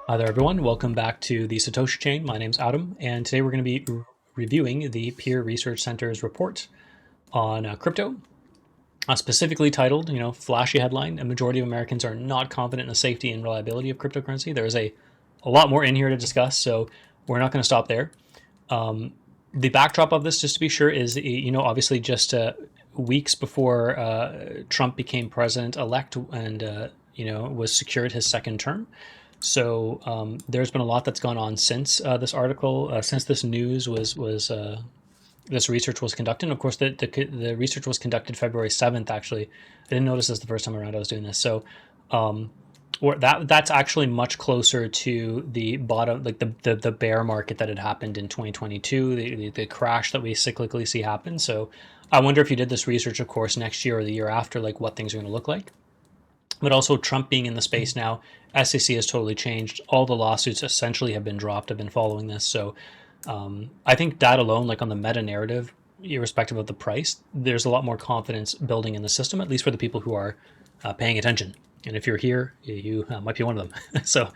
Hi there, everyone. Welcome back to the Satoshi Chain. My name's Adam, and today we're going to be reviewing the Pew Research Center's report on crypto, specifically titled, flashy headline, a majority of Americans are not confident in the safety and reliability of cryptocurrency. There's a lot more in here to discuss, so we're not going to stop there. The backdrop of this, just to be sure, is, obviously just weeks before Trump became president-elect and, was secured his second term. So there's been a lot that's gone on since this article, since this news was this research was conducted. And of course, the research was conducted February 7th. Actually, I didn't notice this the first time around I was doing this. So that's actually much closer to the bottom, like the bear market that had happened in 2022, the crash that we cyclically see happen. So I wonder if you did this research, of course, next year or the year after, like what things are going to look like. But also Trump being in the space now, SEC has totally changed. All the lawsuits essentially have been dropped. I've been following this. So I think that alone, like on the meta narrative, irrespective of the price, there's a lot more confidence building in the system, at least for the people who are paying attention. And if you're here, you might be one of them. So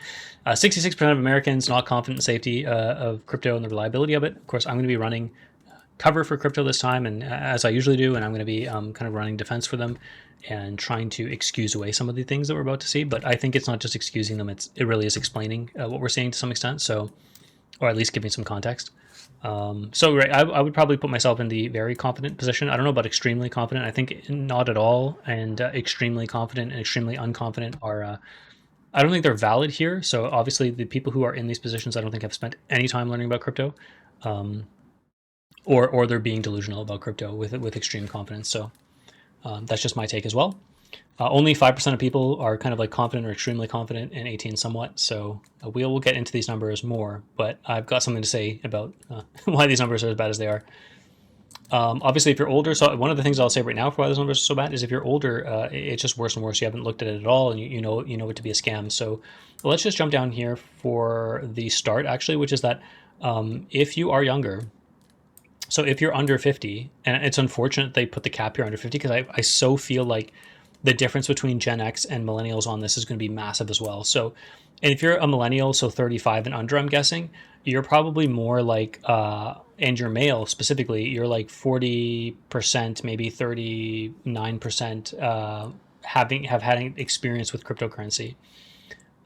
66% of Americans not confident in safety of crypto and the reliability of it. Of course, I'm going to be running cover for crypto this time, and as I usually do, and I'm going to be kind of running defense for them and trying to excuse away some of the things that we're about to see. But I think it's not just excusing them; it really is explaining what we're seeing to some extent. So, or at least giving some context. Right, I would probably put myself in the very confident position. I don't know about extremely confident. I think not at all, and extremely confident and extremely unconfident are. I don't think they're valid here. So obviously, the people who are in these positions, I don't think have spent any time learning about crypto. Or they're being delusional about crypto with extreme confidence. So that's just my take as well. Only 5% of people are kind of like confident or extremely confident, and 18 somewhat. So we will get into these numbers more, but I've got something to say about why these numbers are as bad as they are. Obviously, if you're older, so one of the things I'll say right now for why those numbers are so bad is if you're older, it's just worse and worse. You haven't looked at it at all, and you know it to be a scam. So let's just jump down here for the start, actually, which is that if you are younger, so if you're under 50, and it's unfortunate they put the cap here under 50, because I so feel like the difference between Gen X and millennials on this is going to be massive as well. So, and if you're a millennial, so 35 and under, I'm guessing, you're probably more like, and you're male specifically, you're like 40%, maybe 39%, have had experience with cryptocurrency.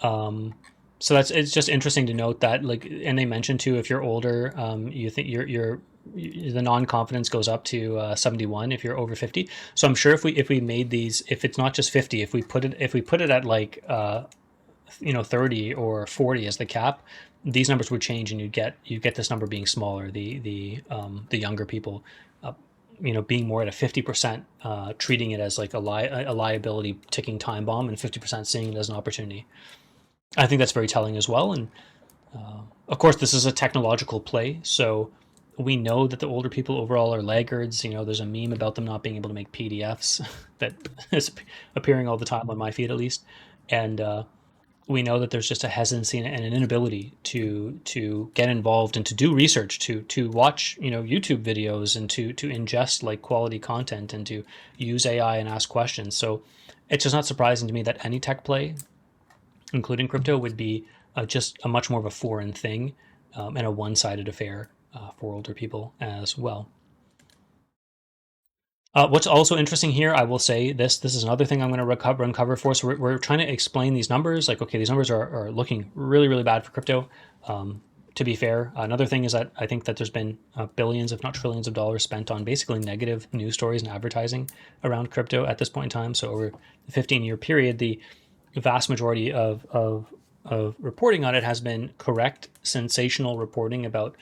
So it's just interesting to note that, like, and they mentioned too, if you're older, you think the non-confidence goes up to 71 if you're over 50. So I'm sure if we made these, if it's not just 50, if we put it at like 30 or 40 as the cap, these numbers would change, and you get this number being smaller. The younger people, being more at a 50%, treating it as like a liability ticking time bomb, and 50% seeing it as an opportunity. I think that's very telling as well. And of course, this is a technological play, so we know that the older people overall are laggards. There's a meme about them not being able to make PDFs that is appearing all the time on my feed, at least. And we know that there's just a hesitancy and an inability to get involved and to do research, to watch YouTube videos, and to ingest like quality content, and to use AI and ask questions. So it's just not surprising to me that any tech play, including crypto, would be just a much more of a foreign thing, and a one-sided affair for older people as well. What's also interesting here, I will say this is another thing I'm going to uncover for. So we're trying to explain these numbers. Like, okay, these numbers are looking really, really bad for crypto. To be fair, another thing is that I think that there's been billions, if not trillions of dollars spent on basically negative news stories and advertising around crypto at this point in time. So over the 15-year period, the vast majority of reporting on it has been correct, sensational reporting about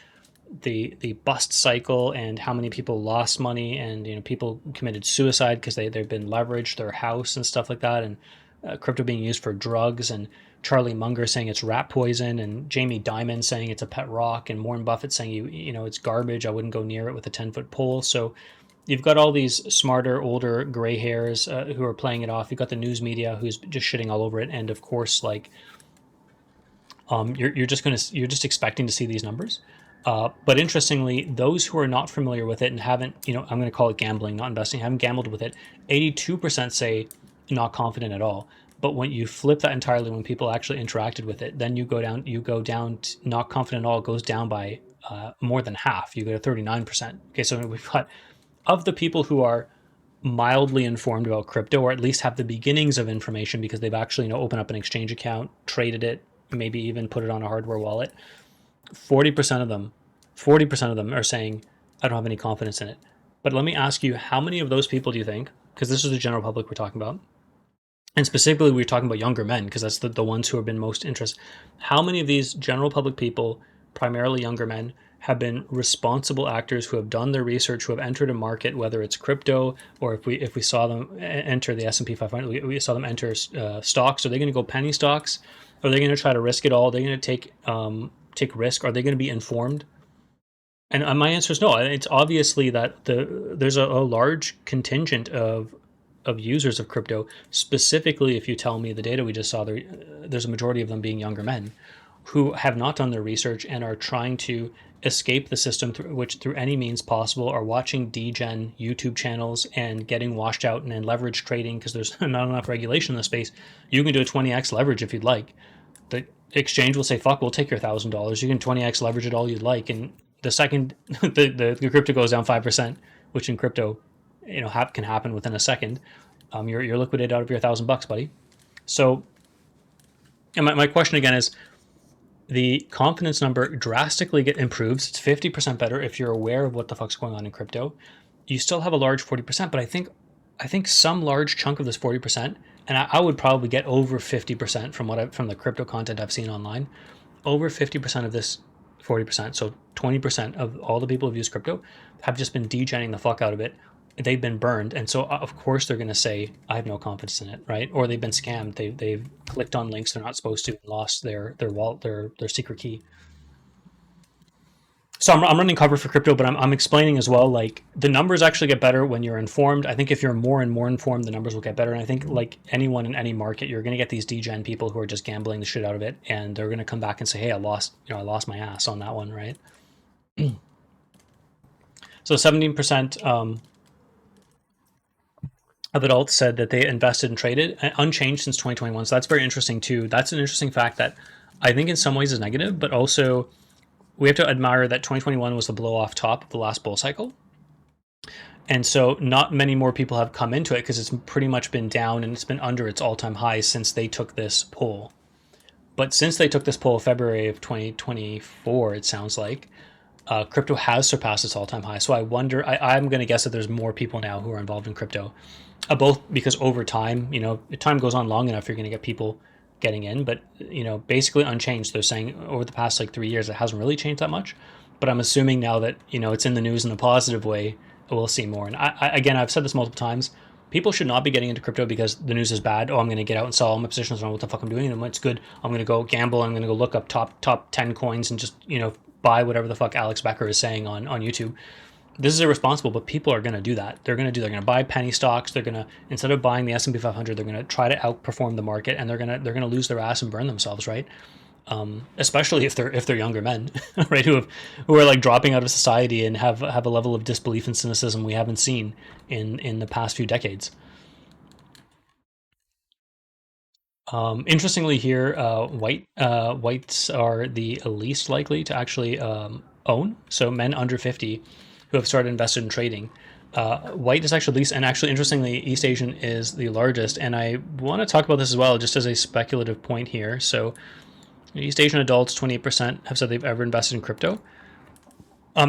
the bust cycle and how many people lost money, and people committed suicide because they've been leveraged their house and stuff like that, and crypto being used for drugs, and Charlie Munger saying it's rat poison, and Jamie Dimon saying it's a pet rock, and Warren Buffett saying it's garbage, I wouldn't go near it with a 10-foot pole. So you've got all these smarter, older gray hairs who are playing it off. You've got the news media who's just shitting all over it, and of course, like, you're just expecting to see these numbers. But interestingly, those who are not familiar with it and haven't, I'm going to call it gambling, not investing, haven't gambled with it, 82% say not confident at all. But when you flip that entirely, when people actually interacted with it, then you go down to not confident at all, it goes down by more than half. You go to 39%. Okay, so we've got, of the people who are mildly informed about crypto, or at least have the beginnings of information because they've actually, opened up an exchange account, traded it, maybe even put it on a hardware wallet, 40% of them, 40% of them are saying, I don't have any confidence in it. But let me ask you, how many of those people do you think, because this is the general public we're talking about, and specifically we're talking about younger men because that's the ones who have been most interested, how many of these general public people, primarily younger men, have been responsible actors who have done their research, who have entered a market, whether it's crypto, or if we saw them enter the S&P 500, we saw them enter stocks. Are they going to go penny stocks? Are they going to try to risk it all? Are they going to take risk? Are they going to be informed? And my answer is no. It's obviously that there's a large contingent of users of crypto. Specifically, if you tell me the data we just saw, there's a majority of them being younger men who have not done their research and are trying to escape the system through any means possible, are watching degen YouTube channels and getting washed out and then leverage trading because there's not enough regulation in the space. You can do a 20x leverage if you'd like. The exchange will say, fuck, we'll take your $1,000. You can 20x leverage it all you'd like. And the second the crypto goes down 5%, which in crypto, can happen within a second, you're liquidated out of your $1,000, buddy. So, and my question again is, the confidence number drastically improves. It's 50% better if you're aware of what the fuck's going on in crypto. You still have a large 40%, but I think some large chunk of this 40%, and I would probably get over 50% from the crypto content I've seen online, over 50% of this 40%, so 20% of all the people who've used crypto have just been degenning the fuck out of it. They've been burned, and so of course they're going to say, I have no confidence in it, right? Or they've been scammed. They've clicked on links they're not supposed to and lost their wallet, their secret key. So I'm running cover for crypto, but I'm explaining as well, like, the numbers actually get better when you're informed. I think if you're more and more informed, the numbers will get better. And I think, like anyone in any market, you're going to get these degen people who are just gambling the shit out of it, and they're going to come back and say, hey, I lost my ass on that one, right? So 17% of adults said that they invested and traded, unchanged since 2021. So that's very interesting too. That's an interesting fact that I think in some ways is negative, but also we have to admire that 2021 was the blow off top of the last bull cycle. And so not many more people have come into it because it's pretty much been down and it's been under its all-time highs since they took this poll. But since they took this poll February of 2024, it sounds like, crypto has surpassed its all-time high. So I wonder, I'm going to guess that there's more people now who are involved in crypto, both because over time, if time goes on long enough, you're going to get people getting in, but basically unchanged. They're saying over the past 3 years, it hasn't really changed that much, but I'm assuming now that, it's in the news in a positive way, we'll see more. And again, I've said this multiple times, people should not be getting into crypto because the news is bad. Oh, I'm going to get out and sell all my positions. I don't know what the fuck I'm doing. And when it's good, I'm going to go gamble. I'm going to go look up top 10 coins and just, buy whatever the fuck Alex Becker is saying on YouTube. This is irresponsible, but people are going to do that. They're going to buy penny stocks. They're going to, instead of buying the S&P 500, they're going to try to outperform the market, and they're going to lose their ass and burn themselves, right? Especially if they're younger men, right? Who are like dropping out of society and have a level of disbelief and cynicism we haven't seen in the past few decades. Interestingly here, whites are the least likely to actually own. So men under 50 who have started invested in trading. White is actually least, and actually interestingly, East Asian is the largest. And I want to talk about this as well, just as a speculative point here. So East Asian adults, 28% have said they've ever invested in crypto.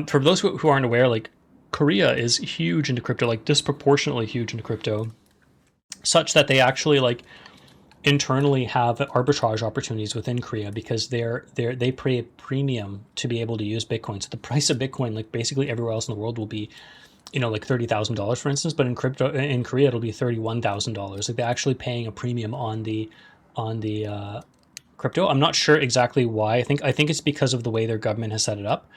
For those who aren't aware, like, Korea is huge into crypto, like disproportionately huge into crypto, such that they actually like internally have arbitrage opportunities within Korea because they pay a premium to be able to use Bitcoin. So the price of Bitcoin, like basically everywhere else in the world, will be, like $30,000 for instance, but in Korea it'll be $31,000. Like they're actually paying a premium on the crypto. I'm not sure exactly why. I think it's because of the way their government has set it up.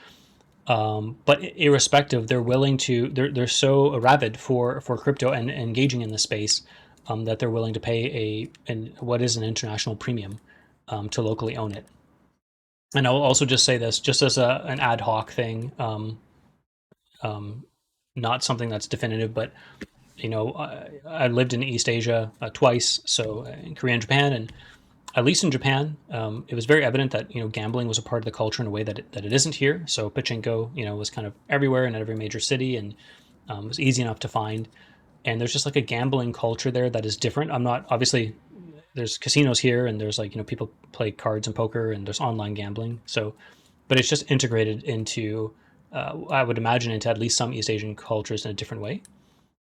But irrespective, they're willing to. They're so rabid for crypto and engaging in the space that they're willing to pay what is an international premium to locally own it. And I'll also just say this, just as an ad hoc thing, not something that's definitive, but I lived in East Asia twice, so in Korea and Japan, and at least in Japan, it was very evident that gambling was a part of the culture in a way that it isn't here. So pachinko, was kind of everywhere in every major city, and was easy enough to find. And there's just like a gambling culture there that is different. I'm not obviously there's casinos here, and there's like people play cards and poker, and there's online gambling. So, but it's just integrated into I would imagine into at least some East Asian cultures in a different way.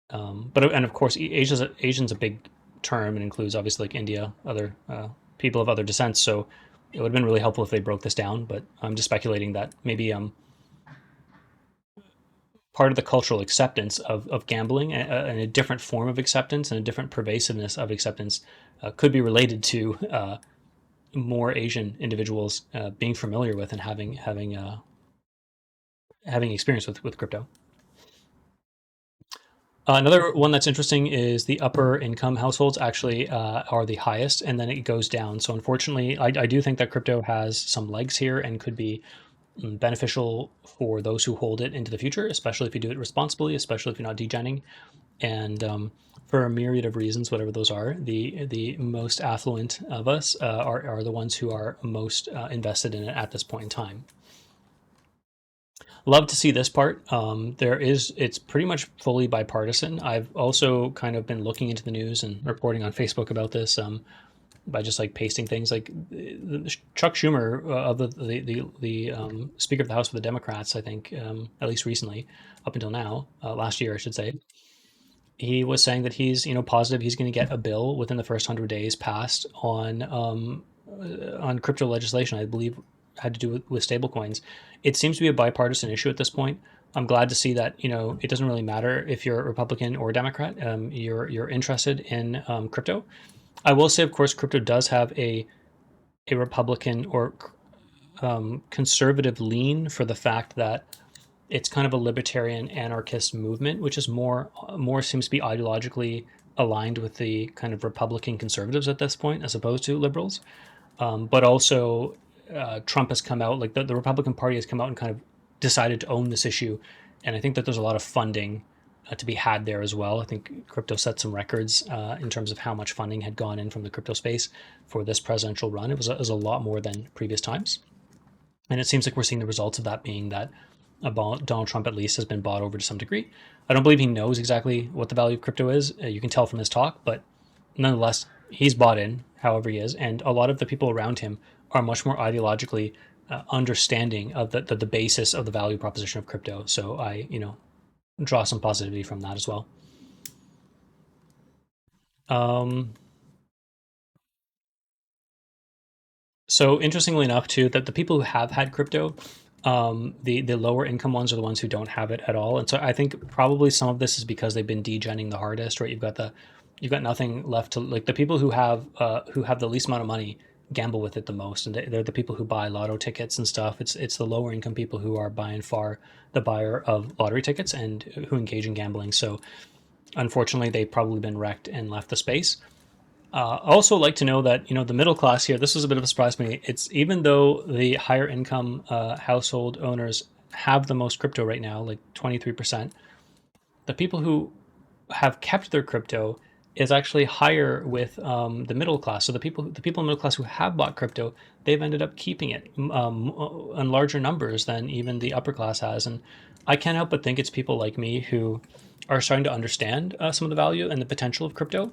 But and of course, Asian's a big term and includes obviously like India, other people of other descents. So it would have been really helpful if they broke this down. But I'm just speculating that maybe part of the cultural acceptance of gambling and a different form of acceptance and a different pervasiveness of acceptance could be related to more Asian individuals being familiar with and having experience with crypto. Another one that's interesting is the upper income households actually are the highest, and then it goes down. So unfortunately, I do think that crypto has some legs here and could be beneficial for those who hold it into the future, especially if you do it responsibly, especially if you're not degenning. And for a myriad of reasons, whatever those are, the most affluent of us are the ones who are most invested in it at this point in time. Love to see this part. It's pretty much fully bipartisan. I've also kind of been looking into the news and reporting on Facebook about this by just like pasting things. Like Chuck Schumer of the Speaker of the House for the Democrats, I think, at least recently, up until now, last year, I should say, he was saying that he's positive he's going to get a bill within the first 100 days passed on crypto legislation. I believe had to do with stablecoins. It seems to be a bipartisan issue at this point. I'm glad to see that it doesn't really matter if you're a Republican or a Democrat. You're interested in crypto. I will say, of course, crypto does have a Republican or conservative lean for the fact that it's kind of a libertarian anarchist movement, which is more seems to be ideologically aligned with the kind of Republican conservatives at this point, as opposed to liberals. But also, Trump has come out, like the Republican Party has come out and kind of decided to own this issue, and I think that there's a lot of funding to be had there as well. I think crypto set some records in terms of how much funding had gone in from the crypto space for this presidential run. It was a lot more than previous times, and it seems like we're seeing the results of that being that Donald Trump at least has been bought over to some degree. I don't believe he knows exactly what the value of crypto is. You can tell from his talk, but nonetheless, he's bought in, however he is, and a lot of the people around him are much more ideologically understanding of the basis of the value proposition of crypto. So I, draw some positivity from that as well. Um, so interestingly enough, too, that the people who have had crypto, the lower income ones are the ones who don't have it at all. And so I think probably some of this is because they've been degenning the hardest, right? You've got nothing left to like the people who have the least amount of money gamble with it the most, and they're the people who buy lotto tickets and stuff. It's the lower income people who are by and far the buyer of lottery tickets and who engage in gambling. So unfortunately, they've probably been wrecked and left the space. Also, like to know that the middle class here. This was a bit of a surprise to me. It's even though the higher income household owners have the most crypto right now, like 23%, the people who have kept their crypto is actually higher with the middle class. So the people in the middle class who have bought crypto, they've ended up keeping it in larger numbers than even the upper class has. And I can't help but think it's people like me who are starting to understand some of the value and the potential of crypto,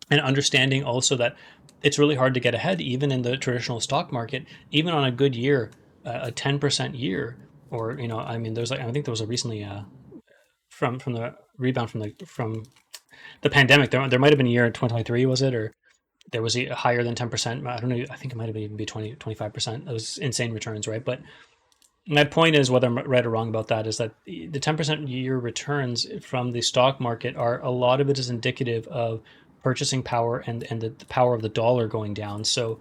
and understanding also that it's really hard to get ahead even in the traditional stock market, even on a good year, a 10% year, or I mean, there's like I think there was a recently from the rebound from the pandemic. There might have been a year in 2023, was it, or there was a higher than 10%. I don't know. I think it might have even be 20-25%. That was insane returns, right? But my point is, whether I'm right or wrong about that, is that the 10% year returns from the stock market are a lot of it is indicative of purchasing power and the power of the dollar going down. So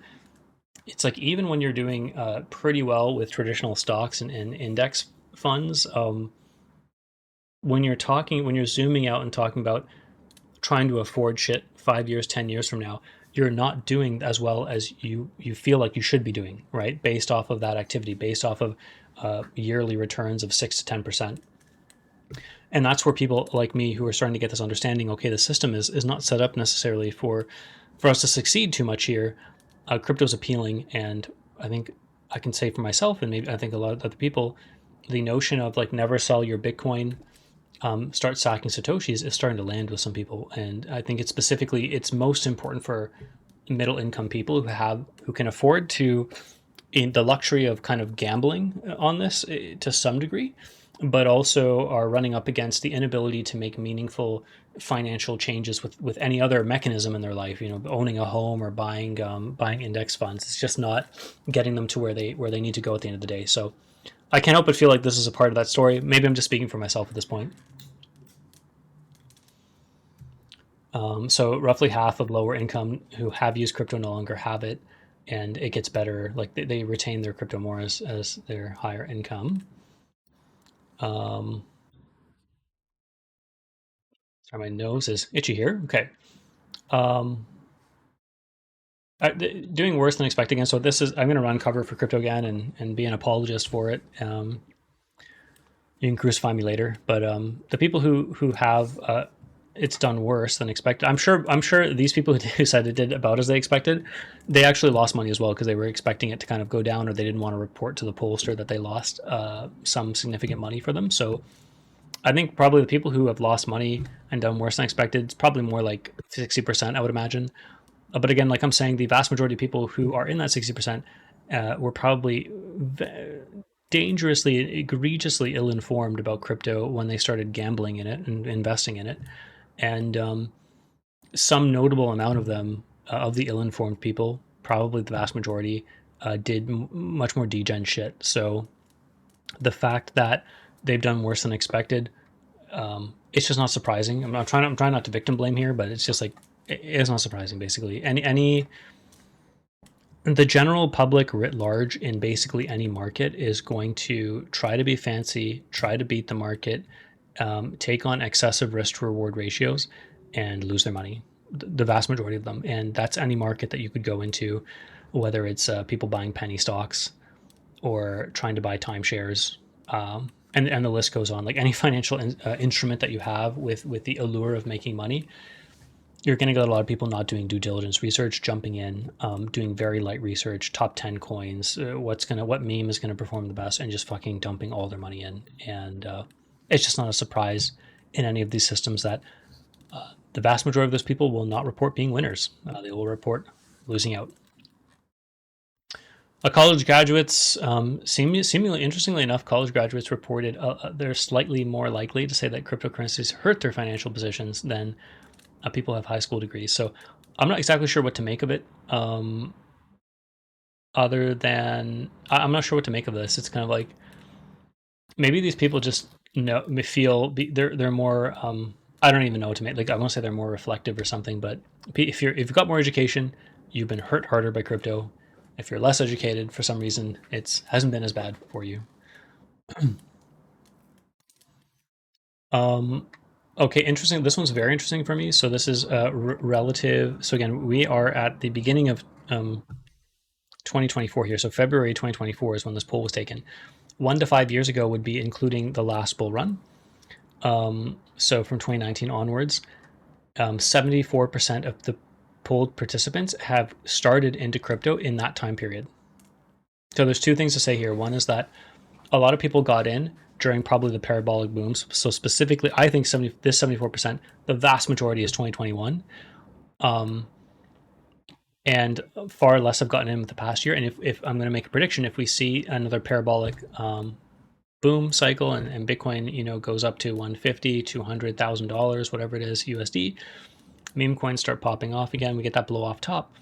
it's like even when you're doing pretty well with traditional stocks and index funds, when you're zooming out and talking about trying to afford shit 5 years, 10 years from now, you're not doing as well as you feel like you should be doing, right? Based off of that activity, based off of yearly returns of 6 to 10%. And that's where people like me who are starting to get this understanding, okay, the system is not set up necessarily for us to succeed too much here. Crypto's appealing, and I think I can say for myself, and maybe I think a lot of other people, the notion of like never sell your Bitcoin, start sacking satoshis is starting to land with some people, and I think it's most important for middle income people who can afford to in the luxury of kind of gambling on this to some degree, but also are running up against the inability to make meaningful financial changes with any other mechanism in their life. You know, owning a home or buying index funds. It's just not getting them to where they need to go at the end of the day. So I can't help but feel like this is a part of that story. Maybe I'm just speaking for myself at this point. So roughly half of lower income who have used crypto no longer have it, and it gets better. Like they retain their crypto more as their higher income. Um, Sorry, my nose is itchy here. Okay. Um, Doing worse than expected again. So this is I'm going to run cover for crypto again and be an apologist for it. You can crucify me later, but the people who have it's done worse than expected. I'm sure these people who said it did about as they expected, they actually lost money as well because they were expecting it to kind of go down, or they didn't want to report to the pollster that they lost some significant money for them. So I think probably the people who have lost money and done worse than expected, it's probably more like 60%, I would imagine. But again, like I'm saying, the vast majority of people who are in that 60% were probably dangerously, egregiously ill-informed about crypto when they started gambling in it and investing in it. And some notable amount of them, of the ill-informed people, probably the vast majority, did much more degen shit. So the fact that they've done worse than expected, it's just not surprising. I'm trying not to victim blame here, but it's just like it's not surprising. Basically, any the general public writ large in basically any market is going to try to be fancy, try to beat the market, take on excessive risk to reward ratios, and lose their money. The vast majority of them, and that's any market that you could go into, whether it's people buying penny stocks or trying to buy timeshares, and the list goes on. Like any financial instrument that you have with the allure of making money, you're going to get a lot of people not doing due diligence research, jumping in, doing very light research, top 10 coins, what meme is going to perform the best, and just fucking dumping all their money in. And it's just not a surprise in any of these systems that the vast majority of those people will not report being winners. They will report losing out. College graduates, seemingly interestingly enough, college graduates reported they're slightly more likely to say that cryptocurrencies hurt their financial positions than people who have high school degrees. So I'm not exactly sure what to make of it. Other than I'm not sure what to make of this. It's kind of like maybe these people just feel they're more. I don't even know what to make. Like I won't say they're more reflective or something, but if you've got more education, you've been hurt harder by crypto. If you're less educated, for some reason, it hasn't been as bad for you. Um, okay, interesting. This one's very interesting for me. So this is relative. So again, we are at the beginning of 2024 here. So February 2024 is when this poll was taken. 1 to 5 years ago would be including the last bull run. So from 2019 onwards, 74% of the polled participants have started into crypto in that time period. So there's two things to say here. One is that a lot of people got in during probably the parabolic booms. So specifically, I think 74%, the vast majority is 2021. And far less have gotten in with the past year. And if I'm going to make a prediction, if we see another parabolic boom cycle and Bitcoin, goes up to 150, $200,000, whatever it is, USD, meme coins start popping off again. We get that blow off top.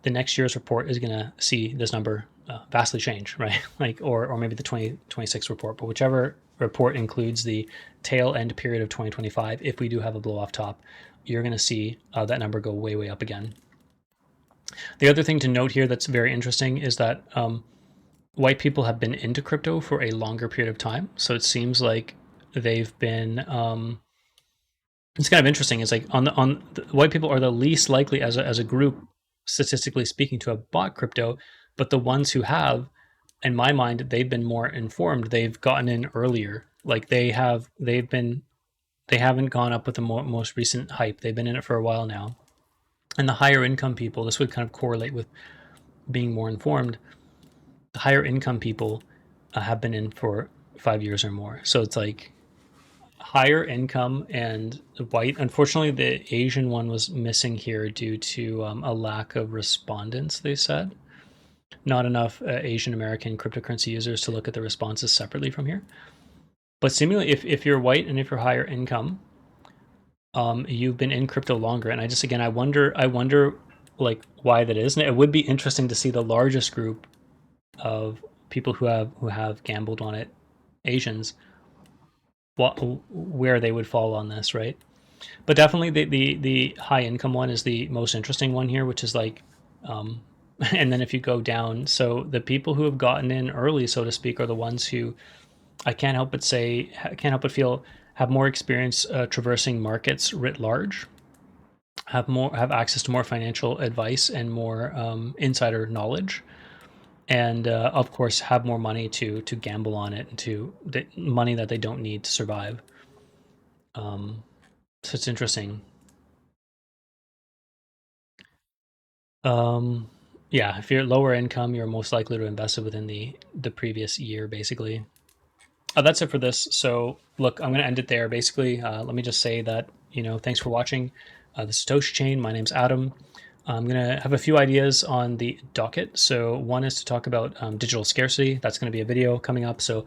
The next year's report is going to see this number vastly change, right? or maybe the 2026 report, but whichever report includes the tail end period of 2025, if we do have a blow off top, you're going to see that number go way, way up again. The other thing to note here that's very interesting is that white people have been into crypto for a longer period of time. So it seems like they've been. It's kind of interesting. It's like white people are the least likely as a group, statistically speaking, to have bought crypto, but the ones who have, in my mind, they've been more informed. They've gotten in earlier. Like they've been they haven't gone up with the most recent hype. They've been in it for a while now. And the higher income people, this would kind of correlate with being more informed. The higher income people have been in for 5 years or more. So it's like higher income and white. Unfortunately, the Asian one was missing here due to a lack of respondents, they said. Not enough Asian American cryptocurrency users to look at the responses separately from here. But seemingly, if you're white and if you're higher income, you've been in crypto longer. And I wonder like why that is. And it would be interesting to see the largest group of people who have gambled on it, Asians, where they would fall on this, right? But definitely the high income one is the most interesting one here, which is like, and then if you go down, so the people who have gotten in early, so to speak, are the ones who I can't help but feel have more experience traversing markets writ large, have access to more financial advice and more insider knowledge, and of course have more money to gamble on it and to money that they don't need to survive. So it's interesting. Um, yeah, if you're lower income, you're most likely to invest it within the previous year, basically. That's it for this. So look, I'm going to end it there. Basically, let me just say that thanks for watching the Satoshi Chain. My name's Adam. I'm going to have a few ideas on the docket. So one is to talk about digital scarcity. That's going to be a video coming up. So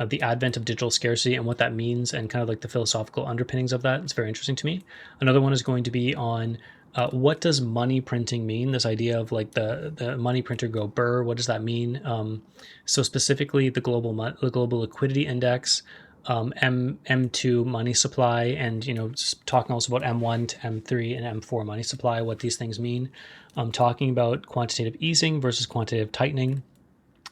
the advent of digital scarcity and what that means and kind of like the philosophical underpinnings of that. It's very interesting to me. Another one is going to be on what does money printing mean? This idea of like the money printer go burr. What does that mean? So specifically, the global liquidity index, M2 money supply, and talking also about M1 to M3 and M4 money supply. What these things mean. Talking about quantitative easing versus quantitative tightening.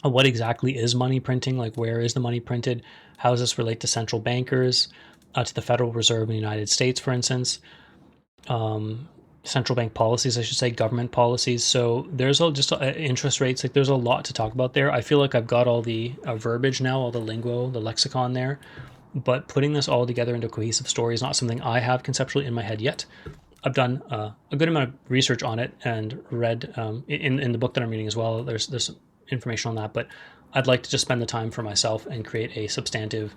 What exactly is money printing? Like, where is the money printed? How does this relate to central bankers, to the Federal Reserve in the United States, for instance? Central bank policies, I should say, government policies. So there's just interest rates. Like there's a lot to talk about there. I feel like I've got all the verbiage now, all the lingo, the lexicon there. But putting this all together into a cohesive story is not something I have conceptually in my head yet. I've done a good amount of research on it and read in the book that I'm reading as well. There's information on that, but I'd like to just spend the time for myself and create a substantive,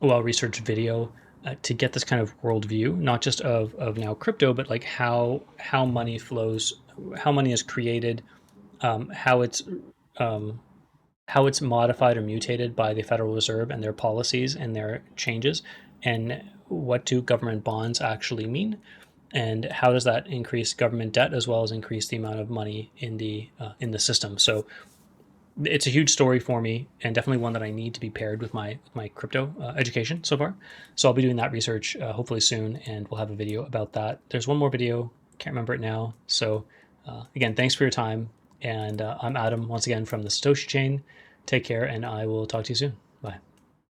well-researched video to get this kind of worldview, not just of now crypto, but like how money flows, how money is created, how it's modified or mutated by the Federal Reserve and their policies and their changes, and what do government bonds actually mean, and how does that increase government debt as well as increase the amount of money in the system. So it's a huge story for me, and definitely one that I need to be paired with my crypto education so far. So I'll be doing that research hopefully soon, and we'll have a video about that. There's one more video, can't remember it now. So again, thanks for your time, and I'm Adam once again from the Satoshi Chain. Take care, and I will talk to you soon. Bye.